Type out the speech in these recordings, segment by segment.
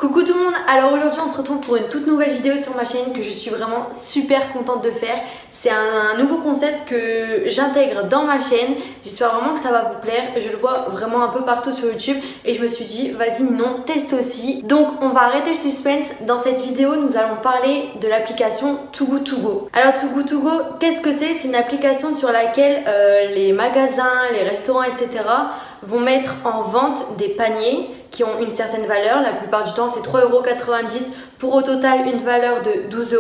Coucou tout le monde, alors aujourd'hui on se retrouve pour une toute nouvelle vidéo sur ma chaîne que je suis vraiment super contente de faire. C'est un nouveau concept que j'intègre dans ma chaîne, j'espère vraiment que ça va vous plaire. Je le vois vraiment un peu partout sur YouTube et je me suis dit vas-y Ninon, teste aussi. Donc on va arrêter le suspense, dans cette vidéo nous allons parler de l'application Too Good To Go. Alors Too Good To Go, qu'est-ce que c'est? C'est une application sur laquelle les magasins, les restaurants etc. vont mettre en vente des paniers qui ont une certaine valeur. La plupart du temps c'est 3,90 € pour au total une valeur de 12 €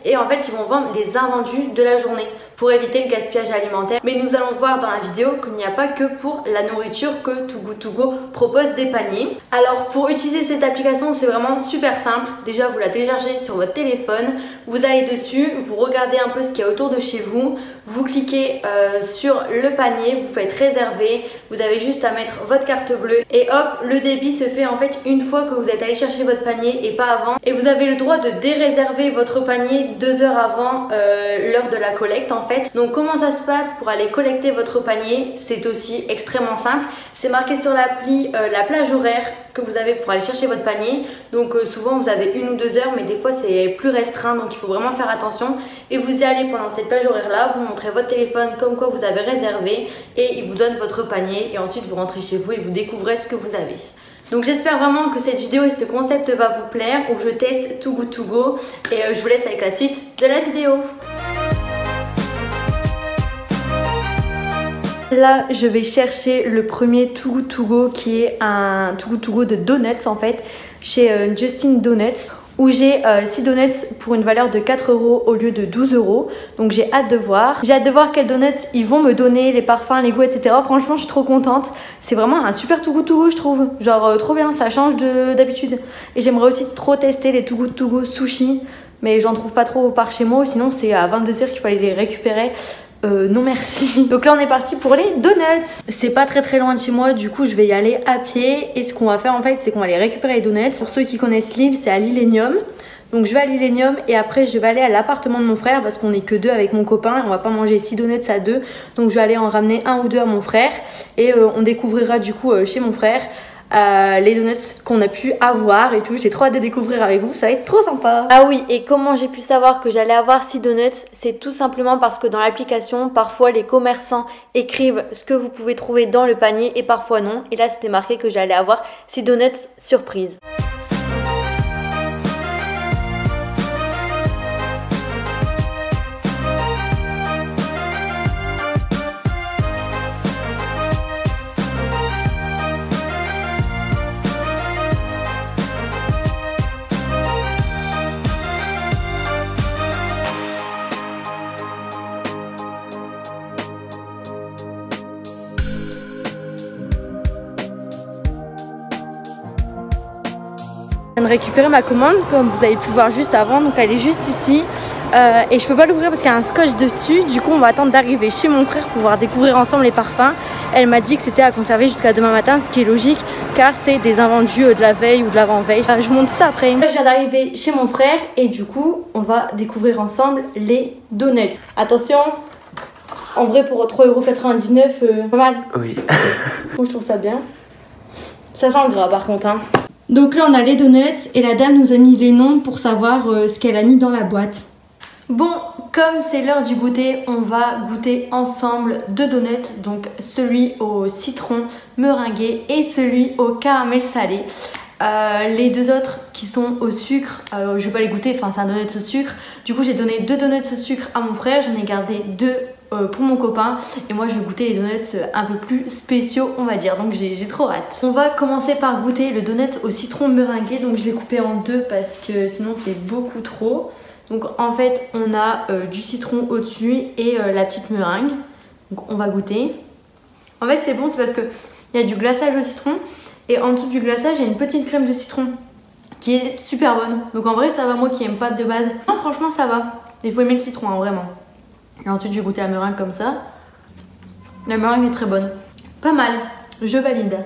et en fait ils vont vendre les invendus de la journée pour éviter le gaspillage alimentaire. Mais nous allons voir dans la vidéo qu'il n'y a pas que pour la nourriture que Too Good To Go propose des paniers. Alors pour utiliser cette application c'est vraiment super simple. Déjà vous la téléchargez sur votre téléphone, vous allez dessus, vous regardez un peu ce qu'il y a autour de chez vous, vous cliquez sur le panier, vous faites réserver, vous avez juste à mettre votre carte bleue et hop, le débit se fait en fait une fois que vous êtes allé chercher votre panier et pas avant. Et vous avez le droit de déréserver votre panier 2 heures avant l'heure de la collecte en fait. Donc comment ça se passe pour aller collecter votre panier? C'est aussi extrêmement simple. C'est marqué sur l'appli la plage horaire que vous avez pour aller chercher votre panier. Donc souvent vous avez 1 ou 2 heures, mais des fois c'est plus restreint, donc il faut vraiment faire attention. Et vous y allez pendant cette plage horaire là, vous montrez votre téléphone comme quoi vous avez réservé et il vous donne votre panier et ensuite vous rentrez chez vous et vous découvrez ce que vous avez. Donc j'espère vraiment que cette vidéo et ce concept va vous plaire, où je teste Too Good To Go et je vous laisse avec la suite de la vidéo. Là je vais chercher le premier Too Good To Go qui est un Too Good To Go de donuts en fait, chez Justin Donuts, où j'ai 6 donuts pour une valeur de 4 € au lieu de 12 €. Donc j'ai hâte de voir. J'ai hâte de voir quels donuts ils vont me donner, les parfums, les goûts, etc. Franchement, je suis trop contente. C'est vraiment un super Too Good To Go, je trouve. Genre trop bien, ça change d'habitude. Et j'aimerais aussi trop tester les Too Good To Go sushi. Mais j'en trouve pas trop par chez moi. Sinon, c'est à 22 h qu'il faut aller les récupérer. Non merci. Donc là on est parti pour les donuts. C'est pas très loin de chez moi, du coup je vais y aller à pied. Et ce qu'on va faire en fait c'est qu'on va aller récupérer les donuts. Pour ceux qui connaissent Lille, c'est à l'Illenium. Donc je vais à l'Illenium et après je vais aller à l'appartement de mon frère parce qu'on est que 2 avec mon copain. On va pas manger 6 donuts à 2. Donc je vais aller en ramener 1 ou 2 à mon frère. Et on découvrira du coup chez mon frère les donuts qu'on a pu avoir et tout. J'ai trop hâte de découvrir avec vous, ça va être trop sympa. Ah oui, et comment j'ai pu savoir que j'allais avoir 6 donuts? C'est tout simplement parce que dans l'application parfois les commerçants écrivent ce que vous pouvez trouver dans le panier et parfois non. Et là c'était marqué que j'allais avoir 6 donuts surprise. Je viens de récupérer ma commande comme vous avez pu voir juste avant, donc elle est juste ici et je peux pas l'ouvrir parce qu'il y a un scotch dessus. Du coup on va attendre d'arriver chez mon frère pour pouvoir découvrir ensemble les parfums. Elle m'a dit que c'était à conserver jusqu'à demain matin, ce qui est logique car c'est des invendus de la veille ou de l'avant-veille. Je vous montre tout ça après. Là, je viens d'arriver chez mon frère et du coup on va découvrir ensemble les donuts. Attention, en vrai pour 3,99 €, pas mal. Oui. Moi je trouve ça bien. Ça sent le gras par contre hein. Donc là on a les donuts et la dame nous a mis les noms pour savoir ce qu'elle a mis dans la boîte. Bon, comme c'est l'heure du goûter, on va goûter ensemble 2 donuts. Donc celui au citron meringué et celui au caramel salé. Les 2 autres qui sont au sucre, je vais pas les goûter, enfin c'est un donut au sucre. Du coup j'ai donné 2 donuts au sucre à mon frère, j'en ai gardé 2 pour mon copain et moi je vais goûter les donuts un peu plus spéciaux on va dire, donc j'ai trop hâte. On va commencer par goûter le donut au citron meringué, donc je l'ai coupé en 2 parce que sinon c'est beaucoup trop. Donc en fait on a du citron au dessus et la petite meringue, donc on va goûter. En fait c'est bon, c'est parce que il y a du glaçage au citron et en dessous du glaçage il y a une petite crème de citron qui est super bonne. Donc en vrai ça va, moi qui aime pas de base. Non franchement ça va, il faut aimer le citron hein, vraiment. Et ensuite j'ai goûté la meringue comme ça. La meringue est très bonne. Pas mal, je valide.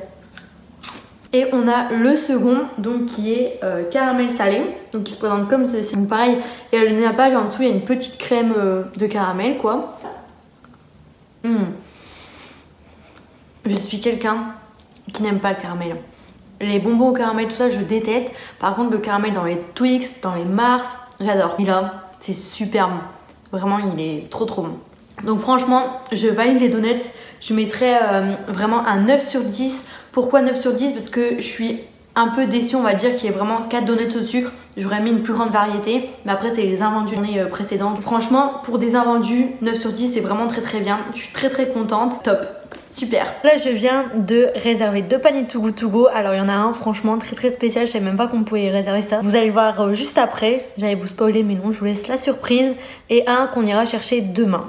Et on a le second donc qui est caramel salé. Donc qui se présente comme ceci. Donc pareil, il y a le nappage en dessous, il y a une petite crème de caramel quoi. Je suis quelqu'un qui n'aime pas le caramel. Les bonbons au caramel, tout ça, je déteste. Par contre, le caramel dans les Twix, dans les Mars, j'adore. Et là, c'est super bon. Vraiment, il est trop bon. Donc franchement, je valide les donuts. Je mettrais vraiment un 9 sur 10. Pourquoi 9 sur 10? Parce que je suis un peu déçue, on va dire, qu'il y ait vraiment 4 donuts au sucre. J'aurais mis une plus grande variété. Mais après, c'est les invendus de l'année précédente. Franchement, pour des invendus, 9 sur 10, c'est vraiment très bien. Je suis très contente. Top. Super. Là, je viens de réserver 2 paniers de Too Good To Go. Alors, il y en a un, franchement, très spécial. Je savais même pas qu'on pouvait réserver ça. Vous allez le voir juste après. J'allais vous spoiler, mais non, je vous laisse la surprise. Et un qu'on ira chercher demain.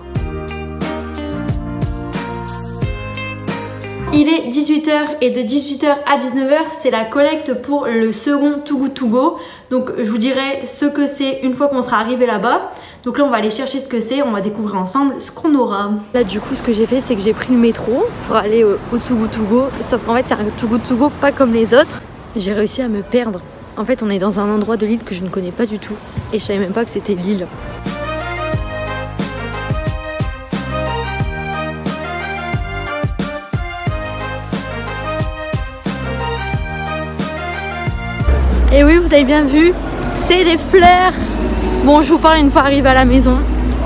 Il est 18 h et de 18 h à 19 h, c'est la collecte pour le second Too Good To Go. Donc je vous dirai ce que c'est une fois qu'on sera arrivé là-bas. Donc là on va aller chercher ce que c'est, on va découvrir ensemble ce qu'on aura. Là du coup ce que j'ai fait c'est que j'ai pris le métro pour aller au Too Good To Go. Sauf qu'en fait c'est un Too Good To Go pas comme les autres. J'ai réussi à me perdre. En fait on est dans un endroit de l'île que je ne connais pas du tout. Et je savais même pas que c'était l'île. Et oui, vous avez bien vu, c'est des fleurs. Bon, je vous parle une fois arrivée à la maison,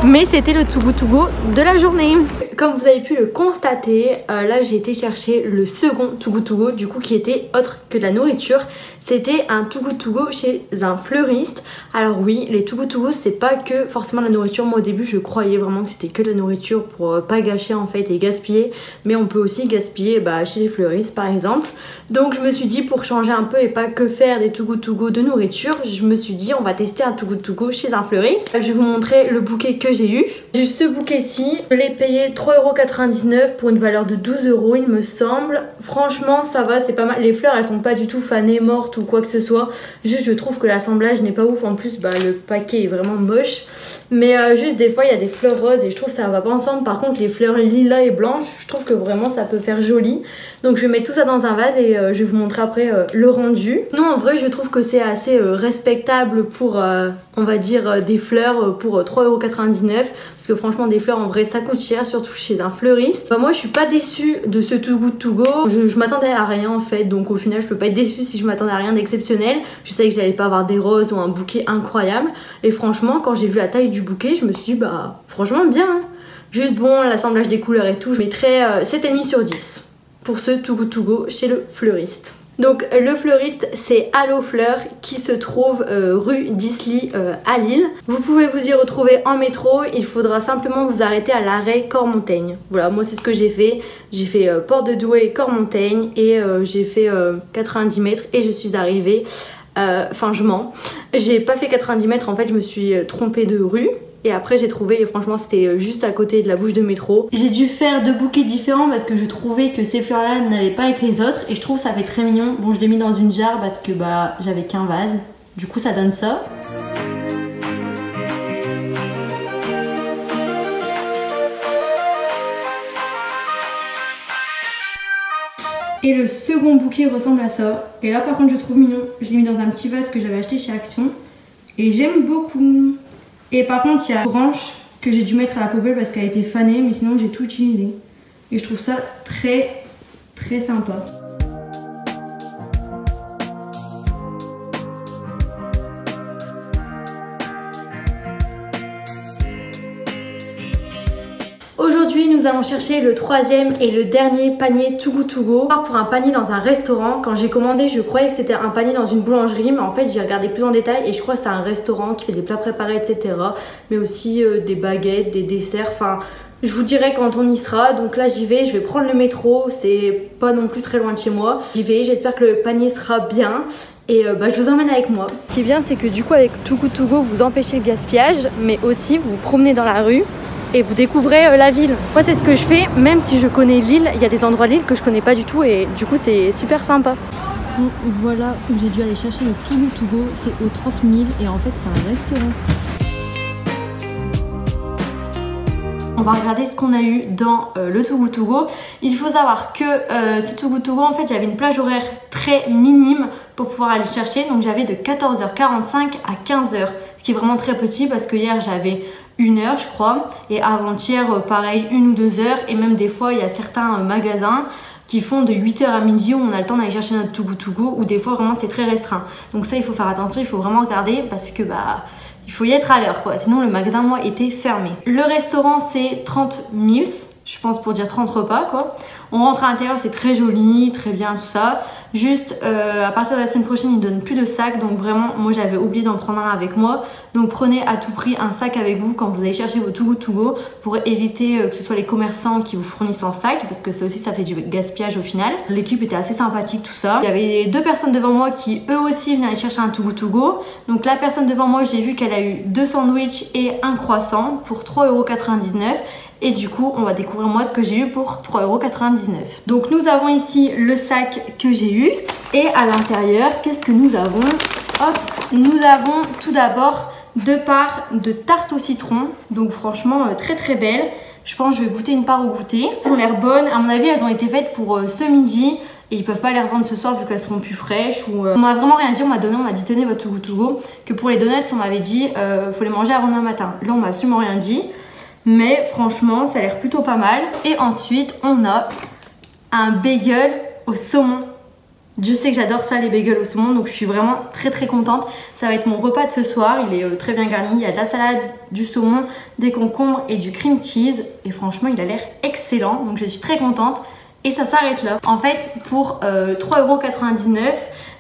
mais c'était le Too Good To Go de la journée. Comme vous avez pu le constater, là j'ai été chercher le second Too Good To Go, du coup qui était autre que de la nourriture. C'était un Too Good To Go chez un fleuriste. Alors oui, les Too Good To Go c'est pas que forcément la nourriture. Moi au début je croyais vraiment que c'était que de la nourriture pour pas gâcher en fait et gaspiller. Mais on peut aussi gaspiller chez les fleuristes par exemple. Donc je me suis dit pour changer un peu et pas que faire des Too Good To Go de nourriture, je me suis dit on va tester un Too Good To Go chez un fleuriste. Je vais vous montrer le bouquet que j'ai eu. J'ai eu ce bouquet-ci, je l'ai payé 3,99 € pour une valeur de 12 € il me semble. Franchement ça va, c'est pas mal. Les fleurs elles sont pas du tout fanées, mortes ou quoi que ce soit. Juste je trouve que l'assemblage n'est pas ouf. En plus le paquet est vraiment moche. Mais juste des fois il y a des fleurs roses et je trouve que ça va pas ensemble. Par contre les fleurs lilas et blanches, je trouve que vraiment ça peut faire joli. Donc je vais mettre tout ça dans un vase et je vais vous montrer après le rendu. Non en vrai je trouve que c'est assez respectable pour on va dire des fleurs pour 3,99 € parce que franchement des fleurs en vrai ça coûte cher, surtout chez un fleuriste. Moi je suis pas déçue de ce Too Good To Go. Je m'attendais à rien en fait, donc au final je peux pas être déçue si je m'attendais à rien d'exceptionnel. Je savais que j'allais pas avoir des roses ou un bouquet incroyable et franchement quand j'ai vu la taille du bouquet je me suis dit franchement bien hein. Juste bon l'assemblage des couleurs et tout, je mettrais 7,5 sur 10 pour ce Too Good To Go chez le fleuriste. Donc le fleuriste c'est Allo Fleurs qui se trouve rue d'Isly à Lille. Vous pouvez vous y retrouver en métro, il faudra simplement vous arrêter à l'arrêt Cormontaigne. Voilà, moi c'est ce que j'ai fait. J'ai fait Porte de Douai, Cormontaigne et j'ai fait 90 mètres et je suis arrivée, enfin je mens. J'ai pas fait 90 mètres en fait, je me suis trompée de rue. Et après j'ai trouvé et franchement c'était juste à côté de la bouche de métro. J'ai dû faire 2 bouquets différents parce que je trouvais que ces fleurs là n'allaient pas avec les autres. Et je trouve ça fait très mignon. Bon je l'ai mis dans une jarre parce que j'avais qu'un vase. Du coup ça donne ça. Et le second bouquet ressemble à ça. Et là par contre je trouve mignon. Je l'ai mis dans un petit vase que j'avais acheté chez Action. Et j'aime beaucoup. Et par contre il y a une branche que j'ai dû mettre à la poubelle parce qu'elle était fanée, mais sinon j'ai tout utilisé. Et je trouve ça très sympa. Aujourd'hui nous allons chercher le 3e et le dernier panier Too Good To Go. Pour un panier dans un restaurant, quand j'ai commandé je croyais que c'était un panier dans une boulangerie, mais en fait j'ai regardé plus en détail et je crois que c'est un restaurant qui fait des plats préparés etc. Mais aussi des baguettes, des desserts, enfin je vous dirai quand on y sera. Donc là j'y vais, je vais prendre le métro, c'est pas non plus très loin de chez moi. J'y vais, j'espère que le panier sera bien. Et je vous emmène avec moi. Ce qui est bien c'est que du coup avec Too Good To Go vous empêchez le gaspillage, mais aussi vous vous promenez dans la rue et vous découvrez la ville. Moi c'est ce que je fais, même si je connais l'île, il y a des endroits de l'île que je connais pas du tout et du coup c'est super sympa. Bon, voilà où j'ai dû aller chercher le Too Good To Go, c'est au 30 000 et en fait c'est un restaurant. On va regarder ce qu'on a eu dans le Too Good To Go. Il faut savoir que ce Too Good To Go en fait j'avais une plage horaire très minime pour pouvoir aller le chercher. Donc j'avais de 14h45 à 15h, ce qui est vraiment très petit parce que hier j'avais 1 heure je crois et avant-hier pareil 1 ou 2 heures et même des fois il y a certains magasins qui font de 8h à midi où on a le temps d'aller chercher notre Too Good To Go, ou des fois vraiment c'est très restreint. Donc ça il faut faire attention, il faut vraiment regarder parce que il faut y être à l'heure quoi, sinon le magasin moi était fermé. Le restaurant c'est 30 meals, je pense pour dire 30 repas quoi. On rentre à l'intérieur, c'est très joli, très bien tout ça. Juste à partir de la semaine prochaine, ils ne donnent plus de sac. Donc vraiment, moi j'avais oublié d'en prendre un avec moi. Donc prenez à tout prix un sac avec vous quand vous allez chercher vos Too Good To Go pour éviter que ce soit les commerçants qui vous fournissent un sac, parce que ça aussi ça fait du gaspillage au final. L'équipe était assez sympathique tout ça. Il y avait 2 personnes devant moi qui eux aussi venaient aller chercher un Too Good To Go. Donc la personne devant moi, j'ai vu qu'elle a eu 2 sandwichs et un croissant pour 3,99 €. Et du coup, on va découvrir moi ce que j'ai eu pour 3,99 €. Donc nous avons ici le sac que j'ai eu. Et à l'intérieur, qu'est-ce que nous avons? Hop, nous avons tout d'abord 2 parts de tarte au citron. Donc franchement, très très belles. Je pense que je vais goûter une part au goûter. Elles ont l'air bonnes. À mon avis, elles ont été faites pour ce midi. Et ils peuvent pas les revendre ce soir vu qu'elles seront plus fraîches. On m'a vraiment rien dit, on m'a dit tenez votre Too Good To Go. Que pour les donuts, on m'avait dit faut les manger avant demain matin. Là, on m'a absolument rien dit. Mais franchement, ça a l'air plutôt pas mal. Et ensuite, on a un bagel au saumon. Je sais que j'adore ça, les bagels au saumon, donc je suis vraiment très très contente. Ça va être mon repas de ce soir, il est très bien garni. Il y a de la salade, du saumon, des concombres et du cream cheese. Et franchement, il a l'air excellent, donc je suis très contente. Et ça s'arrête là. En fait, pour 3,99 €,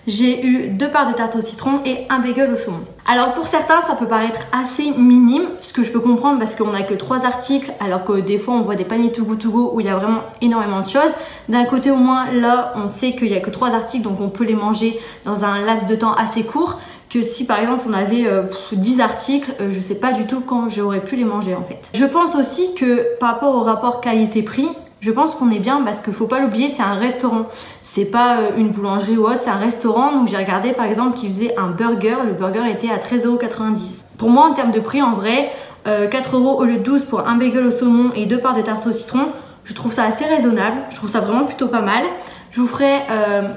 j'ai eu 2 parts de tarte au citron et un bagel au saumon. Alors pour certains ça peut paraître assez minime, ce que je peux comprendre parce qu'on n'a que 3 articles, alors que des fois on voit des paniers Too Good To Go où il y a vraiment énormément de choses. D'un côté au moins là on sait qu'il n'y a que 3 articles, donc on peut les manger dans un laps de temps assez court. Que si par exemple on avait 10 articles, je sais pas du tout quand j'aurais pu les manger en fait. Je pense aussi que par rapport au rapport qualité-prix, je pense qu'on est bien parce qu'il faut pas l'oublier, c'est un restaurant. C'est pas une boulangerie ou autre, c'est un restaurant. Donc j'ai regardé par exemple qu'ils faisaient un burger. Le burger était à 13,90 €. Pour moi en termes de prix en vrai, 4 € au lieu de 12 pour un bagel au saumon et 2 parts de tarte au citron, je trouve ça assez raisonnable. Je trouve ça vraiment plutôt pas mal. Je vous ferai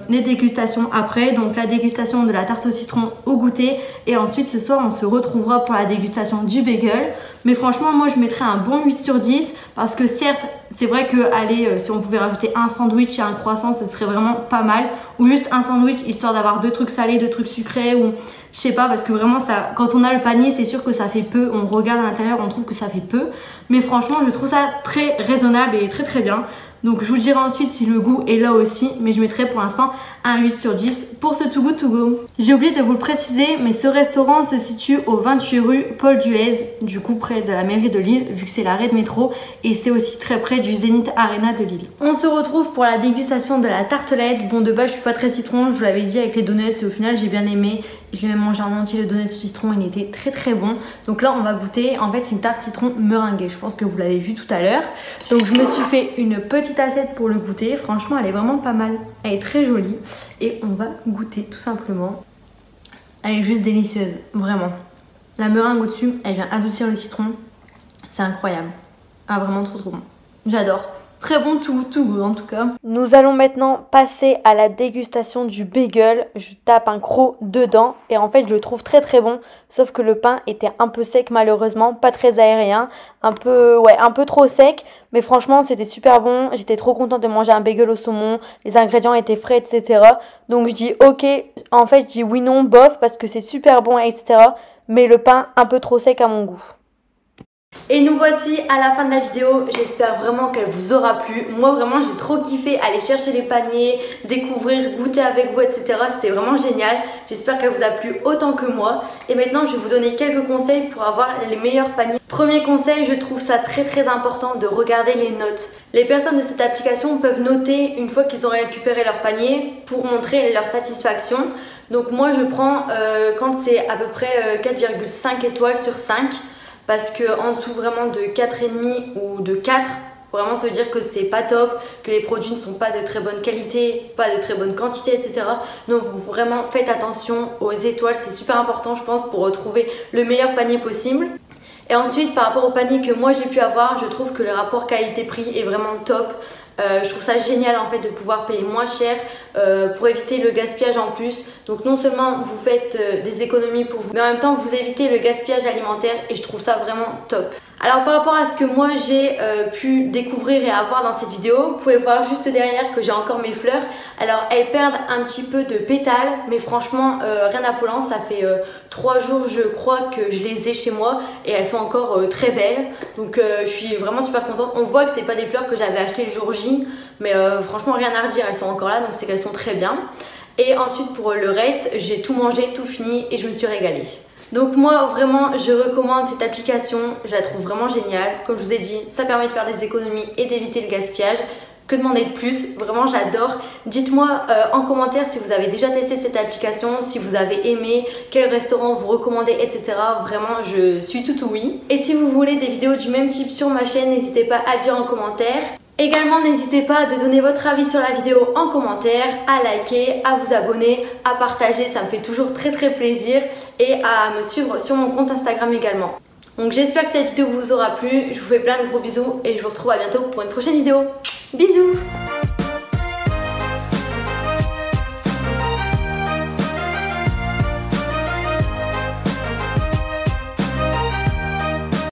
les dégustations après, donc la dégustation de la tarte au citron au goûter et ensuite ce soir on se retrouvera pour la dégustation du bagel. Mais franchement moi je mettrais un bon 8 sur 10 parce que certes c'est vrai que allez, si on pouvait rajouter un sandwich et un croissant ce serait vraiment pas mal, ou juste un sandwich histoire d'avoir 2 trucs salés, 2 trucs sucrés, ou je sais pas, parce que vraiment ça, quand on a le panier c'est sûr que ça fait peu, on regarde à l'intérieur on trouve que ça fait peu, mais franchement je trouve ça très raisonnable et très très bien. Donc je vous dirai ensuite si le goût est là aussi, mais je mettrai pour l'instant un 8 sur 10 pour ce Too Good To Go. J'ai oublié de vous le préciser, mais ce restaurant se situe au 28 rue Paul Duez, du coup près de la mairie de Lille, vu que c'est l'arrêt de métro, et c'est aussi très près du Zénith Arena de Lille. On se retrouve pour la dégustation de la tartelette. Bon de base je suis pas très citron, je vous l'avais dit avec les donuts, et au final j'ai bien aimé. Je l'ai même mangé en entier le donut citron, il était très très bon. Donc là on va goûter, en fait c'est une tarte citron meringuée, je pense que vous l'avez vu tout à l'heure. Donc je me suis fait une petite assiette pour le goûter, franchement elle est vraiment pas mal, elle est très jolie. Et on va goûter tout simplement. Elle est juste délicieuse, vraiment. La meringue au-dessus, elle vient adoucir le citron, c'est incroyable. Ah vraiment trop trop bon, j'adore. Très bon Too Good To Go en tout cas. Nous allons maintenant passer à la dégustation du bagel. Je tape un croc dedans et en fait je le trouve très très bon. Sauf que le pain était un peu sec malheureusement, pas très aérien. Un peu trop sec. Mais franchement c'était super bon. J'étais trop contente de manger un bagel au saumon. Les ingrédients étaient frais etc. Donc je dis ok, en fait je dis oui non bof parce que c'est super bon etc. Mais le pain un peu trop sec à mon goût. Et nous voici à la fin de la vidéo, j'espère vraiment qu'elle vous aura plu. Moi vraiment j'ai trop kiffé aller chercher les paniers, découvrir, goûter avec vous etc. C'était vraiment génial, j'espère qu'elle vous a plu autant que moi. Et maintenant je vais vous donner quelques conseils pour avoir les meilleurs paniers. Premier conseil, je trouve ça très très important de regarder les notes. Les personnes de cette application peuvent noter une fois qu'ils ont récupéré leur panier pour montrer leur satisfaction. Donc moi je prends quand c'est à peu près 4,5 étoiles sur 5. Parce que en dessous vraiment de 4,5 ou de 4, vraiment ça veut dire que c'est pas top, que les produits ne sont pas de très bonne qualité, pas de très bonne quantité, etc. Donc vous vraiment faites attention aux étoiles, c'est super important je pense pour retrouver le meilleur panier possible. Et ensuite par rapport au panier que moi j'ai pu avoir, je trouve que le rapport qualité-prix est vraiment top. Je trouve ça génial en fait de pouvoir payer moins cher pour éviter le gaspillage en plus. Donc non seulement vous faites des économies pour vous, mais en même temps vous évitez le gaspillage alimentaire et je trouve ça vraiment top. Alors par rapport à ce que moi j'ai pu découvrir et avoir dans cette vidéo, vous pouvez voir juste derrière que j'ai encore mes fleurs. Alors elles perdent un petit peu de pétales, mais franchement rien d'affolant, ça fait 3 jours je crois que je les ai chez moi et elles sont encore très belles. Donc je suis vraiment super contente. On voit que c'est pas des fleurs que j'avais achetées le jour J, mais franchement rien à redire, elles sont encore là, donc c'est qu'elles sont très bien. Et ensuite pour le reste, j'ai tout mangé, tout fini et je me suis régalée. Donc moi vraiment je recommande cette application, je la trouve vraiment géniale. Comme je vous ai dit, ça permet de faire des économies et d'éviter le gaspillage. Que demander de plus? Vraiment j'adore. Dites-moi en commentaire si vous avez déjà testé cette application, si vous avez aimé, quel restaurant vous recommandez, etc. Vraiment je suis tout oui. Et si vous voulez des vidéos du même type sur ma chaîne, n'hésitez pas à le dire en commentaire. Également n'hésitez pas à donner votre avis sur la vidéo en commentaire, à liker, à vous abonner, à partager, ça me fait toujours très plaisir, et à me suivre sur mon compte Instagram également. Donc j'espère que cette vidéo vous aura plu, je vous fais plein de gros bisous et je vous retrouve à bientôt pour une prochaine vidéo. Bisous!